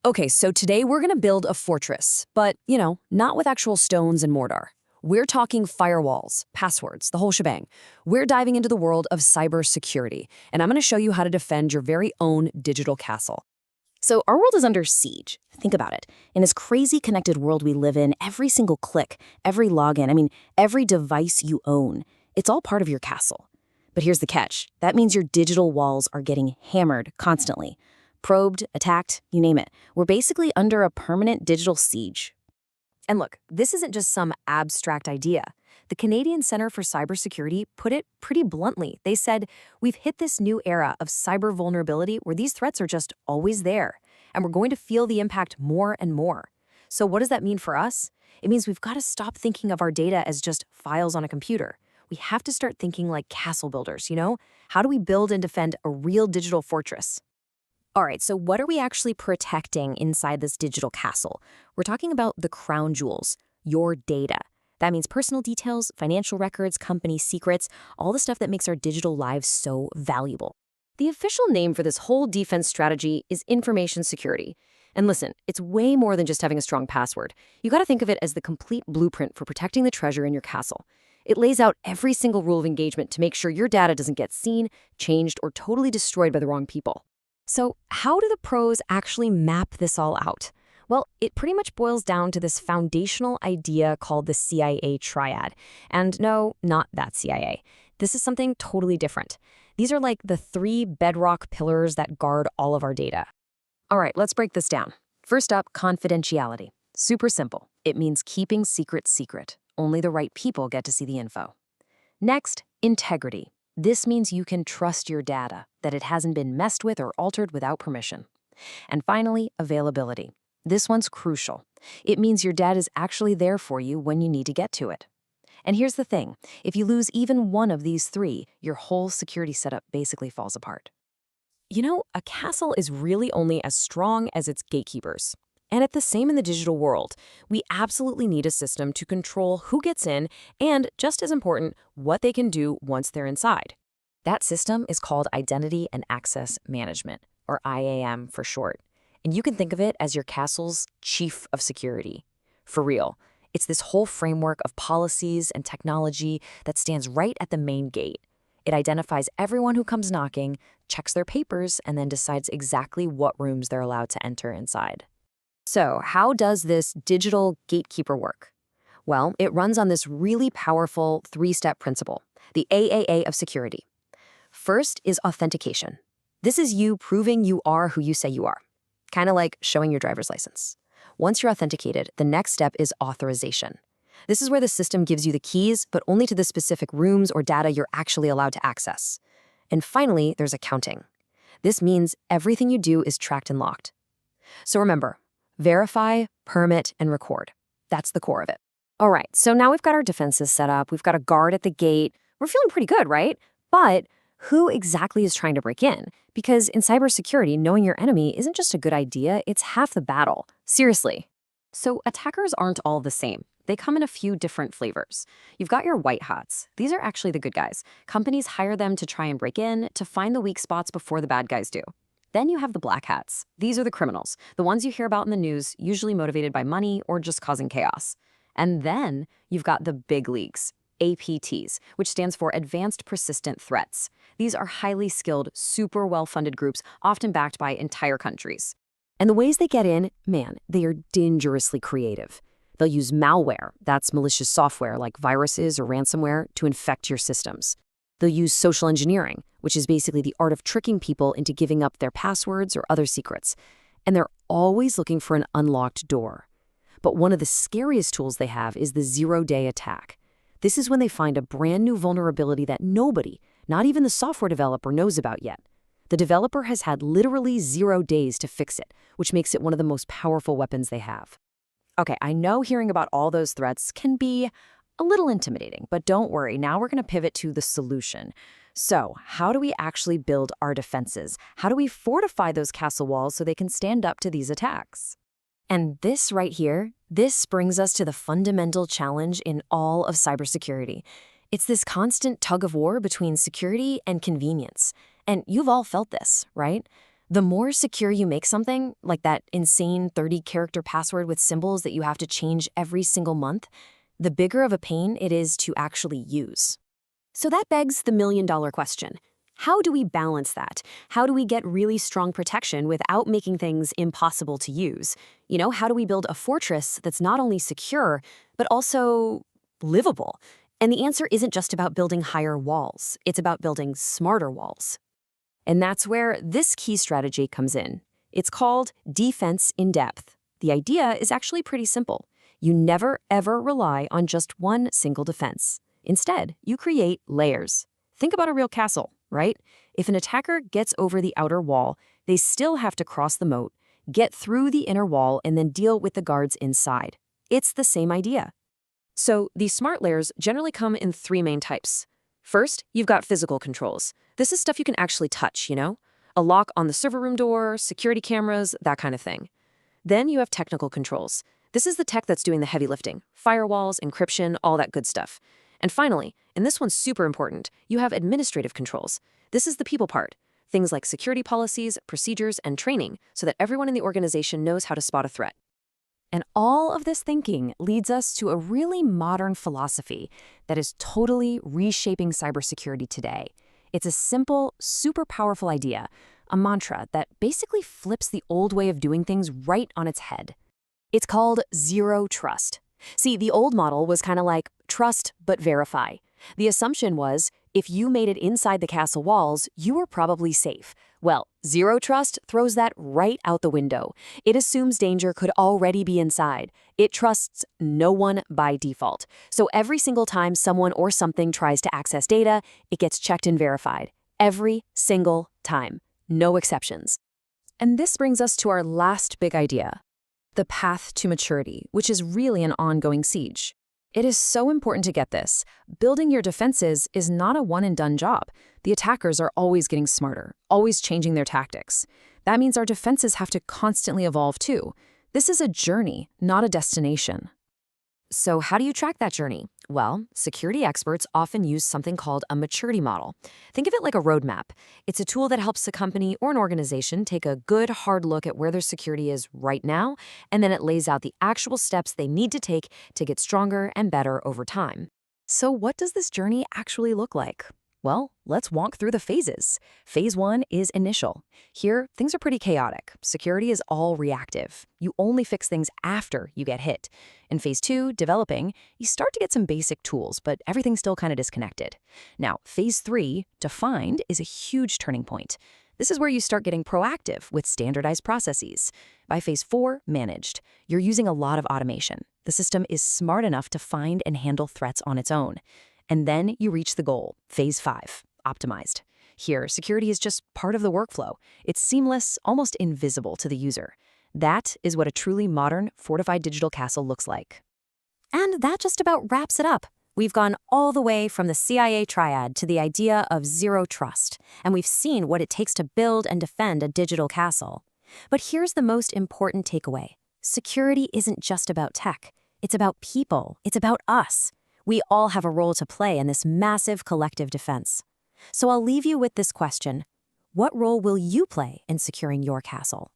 Okay, so today we're gonna build a fortress, but, not with actual stones and mortar. We're talking firewalls, passwords, the whole shebang. We're diving into the world of cybersecurity, and I'm gonna show you how to defend your very own digital castle. So our world is under siege. Think about it. In this crazy connected world we live in, every single click, every login, every device you own, it's all part of your castle. But here's the catch. That means your digital walls are getting hammered constantly. Probed, attacked, you name it. We're basically under a permanent digital siege. And look, this isn't just some abstract idea. The Canadian Centre for Cybersecurity put it pretty bluntly. They said, we've hit this new era of cyber vulnerability where these threats are just always there, and we're going to feel the impact more and more. So what does that mean for us? It means we've got to stop thinking of our data as just files on a computer. We have to start thinking like castle builders. How do we build and defend a real digital fortress? All right, so what are we actually protecting inside this digital castle? We're talking about the crown jewels, your data. That means personal details, financial records, company secrets, all the stuff that makes our digital lives so valuable. The official name for this whole defense strategy is information security. And listen, it's way more than just having a strong password. You got to think of it as the complete blueprint for protecting the treasure in your castle. It lays out every single rule of engagement to make sure your data doesn't get seen, changed, or totally destroyed by the wrong people. So how do the pros actually map this all out? Well, it pretty much boils down to this foundational idea called the CIA triad. And no, not that CIA. This is something totally different. These are like the 3 bedrock pillars that guard all of our data. All right, let's break this down. First up, confidentiality. Super simple. It means keeping secrets secret. Only the right people get to see the info. Next, integrity. This means you can trust your data, that it hasn't been messed with or altered without permission. And finally, availability. This one's crucial. It means your data is actually there for you when you need to get to it. And here's the thing. If you lose even one of these 3, your whole security setup basically falls apart. A castle is really only as strong as its gatekeepers. And it's the same in the digital world. We absolutely need a system to control who gets in and, just as important, what they can do once they're inside. That system is called Identity and Access Management, or IAM for short. And you can think of it as your castle's chief of security. For real, it's this whole framework of policies and technology that stands right at the main gate. It identifies everyone who comes knocking, checks their papers, and then decides exactly what rooms they're allowed to enter inside. So, how does this digital gatekeeper work? Well, it runs on this really powerful 3-step principle, the AAA of security. First is authentication. This is you proving you are who you say you are, kind of like showing your driver's license. Once you're authenticated, the next step is authorization. This is where the system gives you the keys, but only to the specific rooms or data you're actually allowed to access. And finally, there's accounting. This means everything you do is tracked and logged. So remember, verify, permit, and record. That's the core of it. All right, so now we've got our defenses set up. We've got a guard at the gate. We're feeling pretty good, right? But who exactly is trying to break in? Because in cybersecurity, knowing your enemy isn't just a good idea, it's half the battle. Seriously. So attackers aren't all the same. They come in a few different flavors. You've got your white hats. These are actually the good guys. Companies hire them to try and break in, to find the weak spots before the bad guys do. Then you have the black hats. These are the criminals, the ones you hear about in the news, usually motivated by money or just causing chaos. And then you've got the big leagues, APTs, which stands for Advanced Persistent Threats. These are highly skilled, super well-funded groups, often backed by entire countries. And the ways they get in, man, they are dangerously creative. They'll use malware, that's malicious software like viruses or ransomware, to infect your systems. They'll use social engineering, which is basically the art of tricking people into giving up their passwords or other secrets. And they're always looking for an unlocked door. But one of the scariest tools they have is the zero-day attack. This is when they find a brand new vulnerability that nobody, not even the software developer, knows about yet. The developer has had literally 0 days to fix it, which makes it one of the most powerful weapons they have. Okay, I know hearing about all those threats can be a little intimidating, but don't worry, now we're going to pivot to the solution. So, how do we actually build our defenses? How do we fortify those castle walls so they can stand up to these attacks? And this right here, this brings us to the fundamental challenge in all of cybersecurity. It's this constant tug of war between security and convenience. And you've all felt this, right? The more secure you make something, like that insane 30-character password with symbols that you have to change every single month, the bigger of a pain it is to actually use. So that begs the million-dollar question. How do we balance that? How do we get really strong protection without making things impossible to use? How do we build a fortress that's not only secure, but also livable? And the answer isn't just about building higher walls. It's about building smarter walls. And that's where this key strategy comes in. It's called defense in depth. The idea is actually pretty simple. You never, ever rely on just one single defense. Instead, you create layers. Think about a real castle, right? If an attacker gets over the outer wall, they still have to cross the moat, get through the inner wall, and then deal with the guards inside. It's the same idea. So these smart layers generally come in three main types. First, you've got physical controls. This is stuff you can actually touch, A lock on the server room door, security cameras, that kind of thing. Then you have technical controls. This is the tech that's doing the heavy lifting. Firewalls, encryption, all that good stuff. And finally, and this one's super important, you have administrative controls. This is the people part. Things like security policies, procedures, and training, so that everyone in the organization knows how to spot a threat. And all of this thinking leads us to a really modern philosophy that is totally reshaping cybersecurity today. It's a simple, super powerful idea, a mantra that basically flips the old way of doing things right on its head. It's called zero trust. See, the old model was kind of like trust but verify. The assumption was if you made it inside the castle walls, you were probably safe. Well, zero trust throws that right out the window. It assumes danger could already be inside. It trusts no one by default. So every single time someone or something tries to access data, it gets checked and verified. Every single time. No exceptions. And this brings us to our last big idea, the path to maturity, which is really an ongoing siege. It is so important to get this. Building your defenses is not a one-and-done job. The attackers are always getting smarter, always changing their tactics. That means our defenses have to constantly evolve too. This is a journey, not a destination. So how do you track that journey? Well, security experts often use something called a maturity model. Think of it like a roadmap. It's a tool that helps a company or an organization take a good, hard look at where their security is right now, and then it lays out the actual steps they need to take to get stronger and better over time. So what does this journey actually look like? Well, let's walk through the phases. Phase 1 is initial. Here, things are pretty chaotic. Security is all reactive. You only fix things after you get hit. In Phase 2, developing, you start to get some basic tools, but everything's still kind of disconnected. Now, Phase 3, defined, is a huge turning point. This is where you start getting proactive with standardized processes. By Phase 4, managed, you're using a lot of automation. The system is smart enough to find and handle threats on its own. And then you reach the goal, Phase 5, optimized. Here, security is just part of the workflow. It's seamless, almost invisible to the user. That is what a truly modern, fortified digital castle looks like. And that just about wraps it up. We've gone all the way from the CIA triad to the idea of zero trust, and we've seen what it takes to build and defend a digital castle. But here's the most important takeaway. Security isn't just about tech. It's about people. It's about us. We all have a role to play in this massive collective defense. So I'll leave you with this question. What role will you play in securing your castle?